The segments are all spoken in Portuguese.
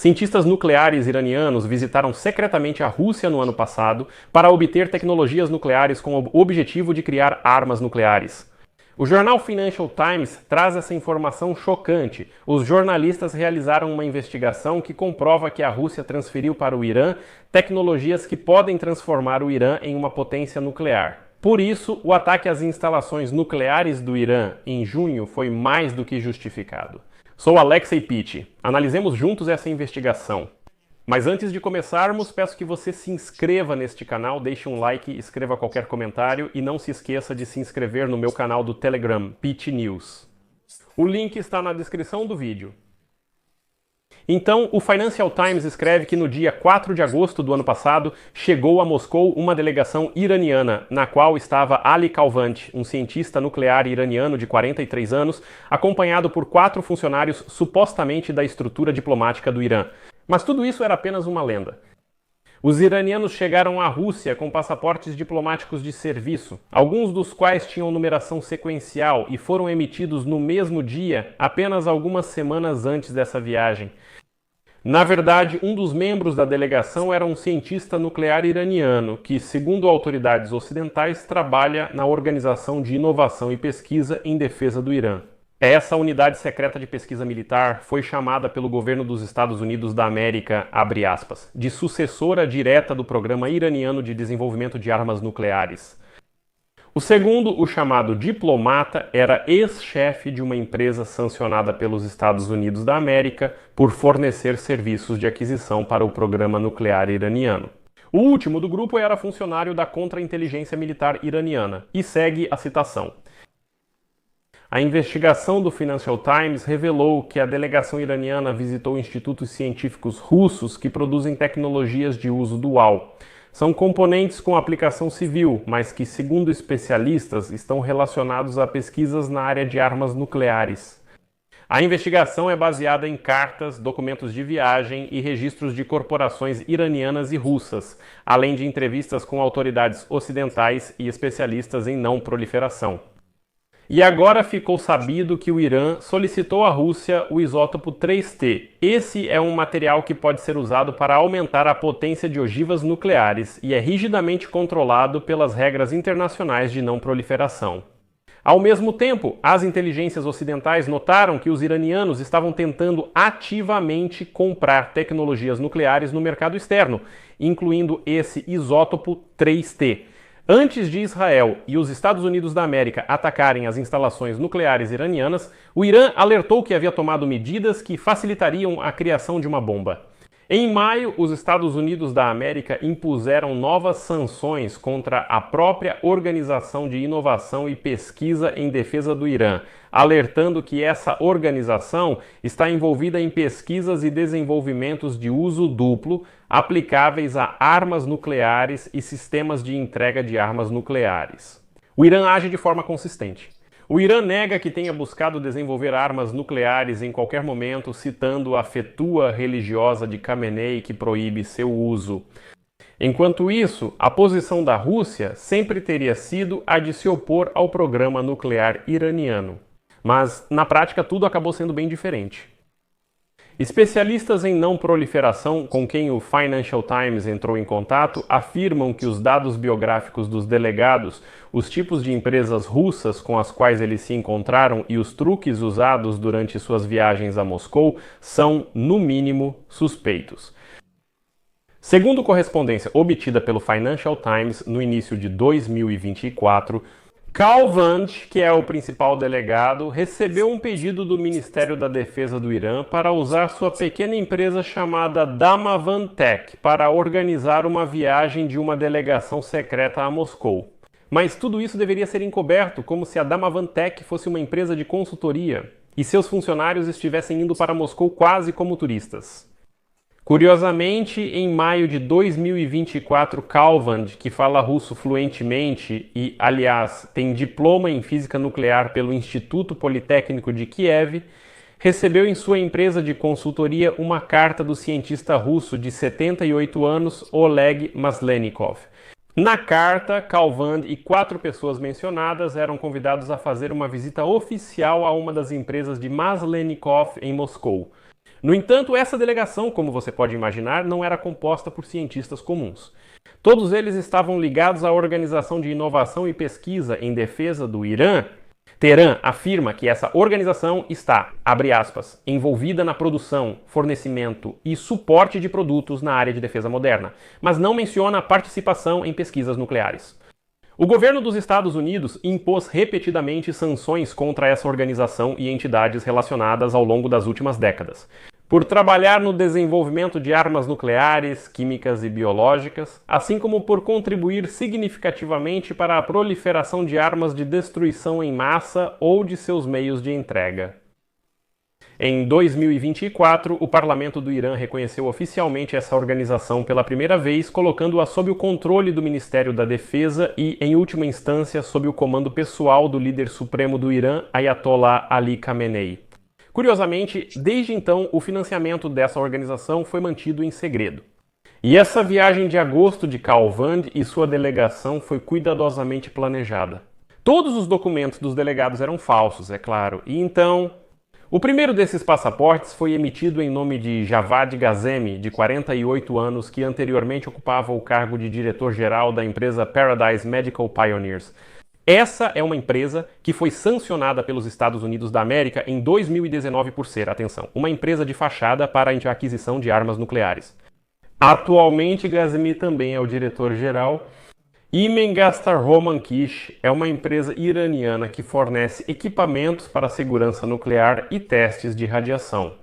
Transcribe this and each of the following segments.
Cientistas nucleares iranianos visitaram secretamente a Rússia no ano passado para obter tecnologias nucleares com o objetivo de criar armas nucleares. O jornal Financial Times traz essa informação chocante. Os jornalistas realizaram uma investigação que comprova que a Rússia transferiu para o Irã tecnologias que podem transformar o Irã em uma potência nuclear. Por isso, o ataque às instalações nucleares do Irã em junho foi mais do que justificado. Sou Alexei Pitti. Analisemos juntos essa investigação. Mas antes de começarmos, peço que você se inscreva neste canal, deixe um like, escreva qualquer comentário e não se esqueça de se inscrever no meu canal do Telegram, Pitti News. O link está na descrição do vídeo. Então, o Financial Times escreve que no dia 4 de agosto do ano passado, chegou a Moscou uma delegação iraniana, na qual estava Ali Kalvand, um cientista nuclear iraniano de 43 anos, acompanhado por 4 funcionários supostamente da estrutura diplomática do Irã. Mas tudo isso era apenas uma lenda. Os iranianos chegaram à Rússia com passaportes diplomáticos de serviço, alguns dos quais tinham numeração sequencial e foram emitidos no mesmo dia, apenas algumas semanas antes dessa viagem. Na verdade, um dos membros da delegação era um cientista nuclear iraniano que, segundo autoridades ocidentais, trabalha na Organização de Inovação e Pesquisa em Defesa do Irã. Essa unidade secreta de pesquisa militar foi chamada pelo governo dos Estados Unidos da América, abre aspas, de sucessora direta do Programa Iraniano de Desenvolvimento de Armas Nucleares. O segundo, o chamado diplomata, era ex-chefe de uma empresa sancionada pelos Estados Unidos da América por fornecer serviços de aquisição para o programa nuclear iraniano. O último do grupo era funcionário da contra-inteligência militar iraniana, e segue a citação. A investigação do Financial Times revelou que a delegação iraniana visitou institutos científicos russos que produzem tecnologias de uso dual. São componentes com aplicação civil, mas que, segundo especialistas, estão relacionados a pesquisas na área de armas nucleares. A investigação é baseada em cartas, documentos de viagem e registros de corporações iranianas e russas, além de entrevistas com autoridades ocidentais e especialistas em não proliferação. E agora ficou sabido que o Irã solicitou à Rússia o isótopo 3T. Esse é um material que pode ser usado para aumentar a potência de ogivas nucleares e é rigidamente controlado pelas regras internacionais de não proliferação. Ao mesmo tempo, as inteligências ocidentais notaram que os iranianos estavam tentando ativamente comprar tecnologias nucleares no mercado externo, incluindo esse isótopo 3T. Antes de Israel e os Estados Unidos da América atacarem as instalações nucleares iranianas, o Irã alertou que havia tomado medidas que facilitariam a criação de uma bomba. Em maio, os Estados Unidos da América impuseram novas sanções contra a própria Organização de Inovação e Pesquisa em Defesa do Irã, alertando que essa organização está envolvida em pesquisas e desenvolvimentos de uso duplo aplicáveis a armas nucleares e sistemas de entrega de armas nucleares. O Irã age de forma consistente. O Irã nega que tenha buscado desenvolver armas nucleares em qualquer momento, citando a fetua religiosa de Khamenei que proíbe seu uso. Enquanto isso, a posição da Rússia sempre teria sido a de se opor ao programa nuclear iraniano. Mas, na prática, tudo acabou sendo bem diferente. Especialistas em não proliferação com quem o Financial Times entrou em contato afirmam que os dados biográficos dos delegados, os tipos de empresas russas com as quais eles se encontraram e os truques usados durante suas viagens a Moscou são, no mínimo, suspeitos. Segundo correspondência obtida pelo Financial Times no início de 2024, Kalvand, que é o principal delegado, recebeu um pedido do Ministério da Defesa do Irã para usar sua pequena empresa chamada Damavand-Tech para organizar uma viagem de uma delegação secreta a Moscou. Mas tudo isso deveria ser encoberto, como se a Damavand-Tech fosse uma empresa de consultoria e seus funcionários estivessem indo para Moscou quase como turistas. Curiosamente, em maio de 2024, Kalvand, que fala russo fluentemente e, aliás, tem diploma em física nuclear pelo Instituto Politécnico de Kiev, recebeu em sua empresa de consultoria uma carta do cientista russo de 78 anos, Oleg Maslenikov. Na carta, Kalvand e 4 pessoas mencionadas eram convidados a fazer uma visita oficial a uma das empresas de Maslenikov em Moscou. No entanto, essa delegação, como você pode imaginar, não era composta por cientistas comuns. Todos eles estavam ligados à Organização de Inovação e Pesquisa em Defesa do Irã. Teherã afirma que essa organização está, abre aspas, envolvida na produção, fornecimento e suporte de produtos na área de defesa moderna, mas não menciona a participação em pesquisas nucleares. O governo dos Estados Unidos impôs repetidamente sanções contra essa organização e entidades relacionadas ao longo das últimas décadas, por trabalhar no desenvolvimento de armas nucleares, químicas e biológicas, assim como por contribuir significativamente para a proliferação de armas de destruição em massa ou de seus meios de entrega. Em 2024, o parlamento do Irã reconheceu oficialmente essa organização pela primeira vez, colocando-a sob o controle do Ministério da Defesa e, em última instância, sob o comando pessoal do líder supremo do Irã, Ayatollah Ali Khamenei. Curiosamente, desde então, o financiamento dessa organização foi mantido em segredo. E essa viagem de agosto de Calvand e sua delegação foi cuidadosamente planejada. Todos os documentos dos delegados eram falsos, é claro, e então... O primeiro desses passaportes foi emitido em nome de Javad Ghazemi, de 48 anos, que anteriormente ocupava o cargo de diretor-geral da empresa Paradise Medical Pioneers. Essa é uma empresa que foi sancionada pelos Estados Unidos da América em 2019 por ser, atenção, uma empresa de fachada para a aquisição de armas nucleares. Atualmente, Ghazemi também é o diretor-geral. Imengastar Roman Kish é uma empresa iraniana que fornece equipamentos para segurança nuclear e testes de radiação,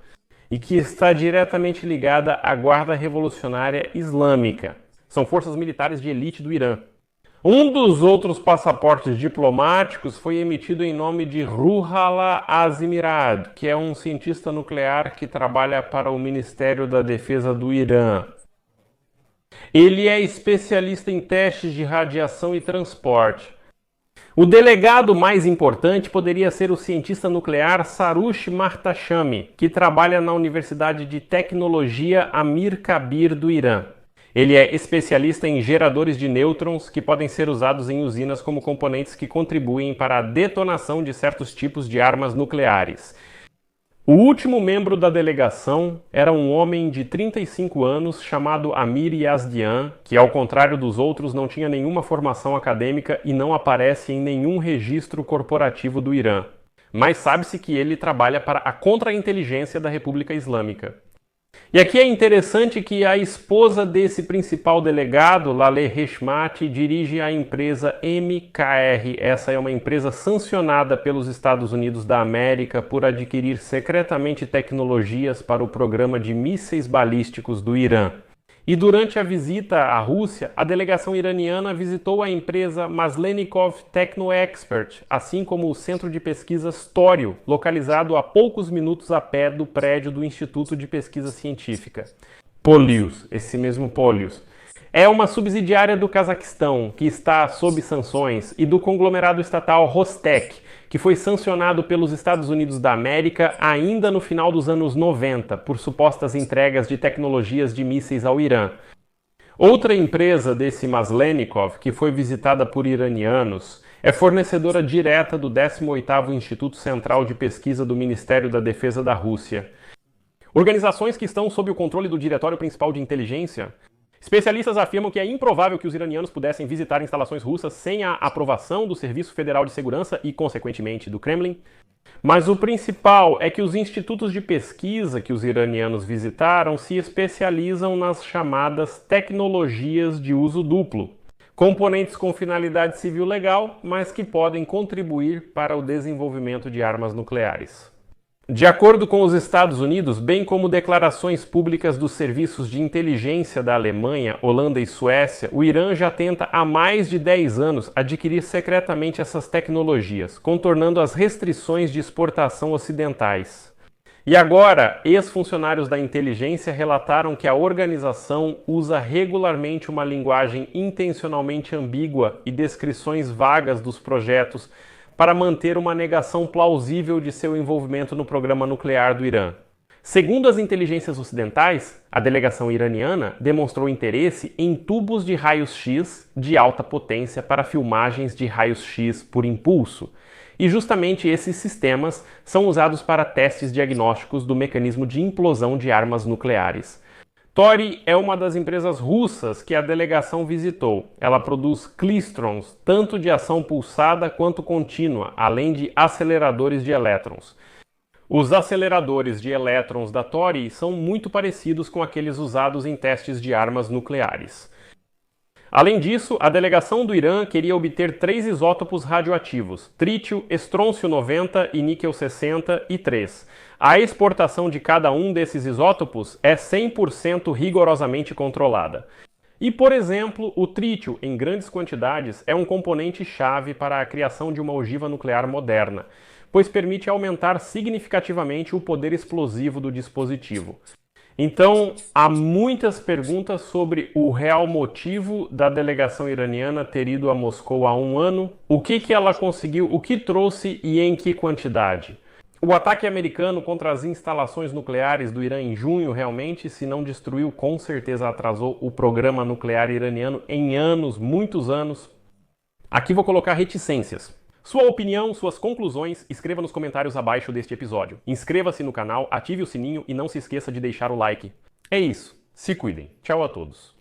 e que está diretamente ligada à Guarda Revolucionária Islâmica. São forças militares de elite do Irã. Um dos outros passaportes diplomáticos foi emitido em nome de Ruhollah Azimrad, que é um cientista nuclear que trabalha para o Ministério da Defesa do Irã. Ele é especialista em testes de radiação e transporte. O delegado mais importante poderia ser o cientista nuclear Sarush Martashami, que trabalha na Universidade de Tecnologia Amir Kabir do Irã. Ele é especialista em geradores de nêutrons que podem ser usados em usinas como componentes que contribuem para a detonação de certos tipos de armas nucleares. O último membro da delegação era um homem de 35 anos chamado Amir Yazdian, que, ao contrário dos outros, não tinha nenhuma formação acadêmica e não aparece em nenhum registro corporativo do Irã. Mas sabe-se que ele trabalha para a contra-inteligência da República Islâmica. E aqui é interessante que a esposa desse principal delegado, Laleh Heshmati, dirige a empresa MKR. Essa é uma empresa sancionada pelos Estados Unidos da América por adquirir secretamente tecnologias para o programa de mísseis balísticos do Irã. E durante a visita à Rússia, a delegação iraniana visitou a empresa Maslenikov Techno-Expert, assim como o centro de pesquisas Torio, localizado a poucos minutos a pé do prédio do Instituto de Pesquisa Científica. Polius, esse mesmo Polius. É uma subsidiária do Cazaquistão, que está sob sanções, e do conglomerado estatal Rostec, que foi sancionado pelos Estados Unidos da América ainda no final dos anos 90 por supostas entregas de tecnologias de mísseis ao Irã. Outra empresa desse Maslenikov, que foi visitada por iranianos, é fornecedora direta do 18º Instituto Central de Pesquisa do Ministério da Defesa da Rússia. Organizações que estão sob o controle do Diretório Principal de Inteligência. Especialistas afirmam que é improvável que os iranianos pudessem visitar instalações russas sem a aprovação do Serviço Federal de Segurança e, consequentemente, do Kremlin. Mas o principal é que os institutos de pesquisa que os iranianos visitaram se especializam nas chamadas tecnologias de uso duplo, componentes com finalidade civil legal, mas que podem contribuir para o desenvolvimento de armas nucleares. De acordo com os Estados Unidos, bem como declarações públicas dos serviços de inteligência da Alemanha, Holanda e Suécia, o Irã já tenta há mais de 10 anos adquirir secretamente essas tecnologias, contornando as restrições de exportação ocidentais. E agora, ex-funcionários da inteligência relataram que a organização usa regularmente uma linguagem intencionalmente ambígua e descrições vagas dos projetos para manter uma negação plausível de seu envolvimento no programa nuclear do Irã. Segundo as inteligências ocidentais, a delegação iraniana demonstrou interesse em tubos de raios-x de alta potência para filmagens de raios-x por impulso. E justamente esses sistemas são usados para testes diagnósticos do mecanismo de implosão de armas nucleares. Tori é uma das empresas russas que a delegação visitou. Ela produz clystrons, tanto de ação pulsada quanto contínua, além de aceleradores de elétrons. Os aceleradores de elétrons da Tori são muito parecidos com aqueles usados em testes de armas nucleares. Além disso, a delegação do Irã queria obter 3 isótopos radioativos, trítio, estrôncio 90 e níquel 63. A exportação de cada um desses isótopos é 100% rigorosamente controlada. E, por exemplo, o trítio, em grandes quantidades, é um componente-chave para a criação de uma ogiva nuclear moderna, pois permite aumentar significativamente o poder explosivo do dispositivo. Então, há muitas perguntas sobre o real motivo da delegação iraniana ter ido a Moscou há um ano, o que ela conseguiu, o que trouxe e em que quantidade. O ataque americano contra as instalações nucleares do Irã em junho realmente, se não destruiu, com certeza atrasou o programa nuclear iraniano em anos, muitos anos. Aqui vou colocar reticências. Sua opinião, suas conclusões, escreva nos comentários abaixo deste episódio. Inscreva-se no canal, ative o sininho e não se esqueça de deixar o like. É isso. Se cuidem. Tchau a todos.